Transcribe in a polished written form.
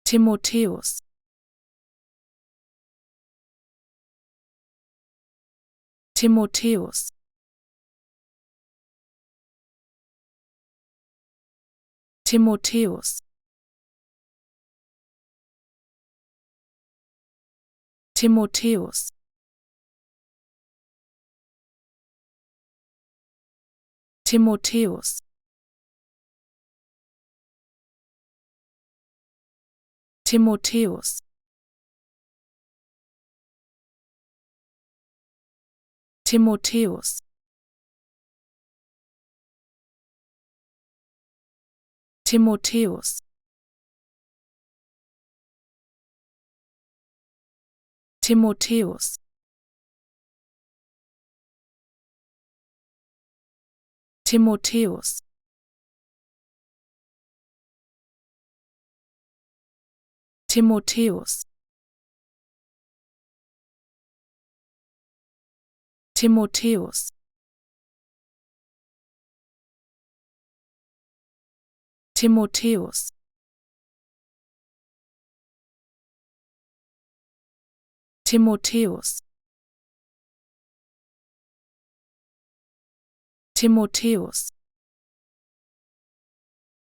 Timotheus, Timotheus, Timotheus, Timotheus, Timotheus, Timotheus, Timotheus, Timotheus, Timotheus, Timotheus, Timotheus, Timotheus, Timotheus, Timotheus, Timotheus,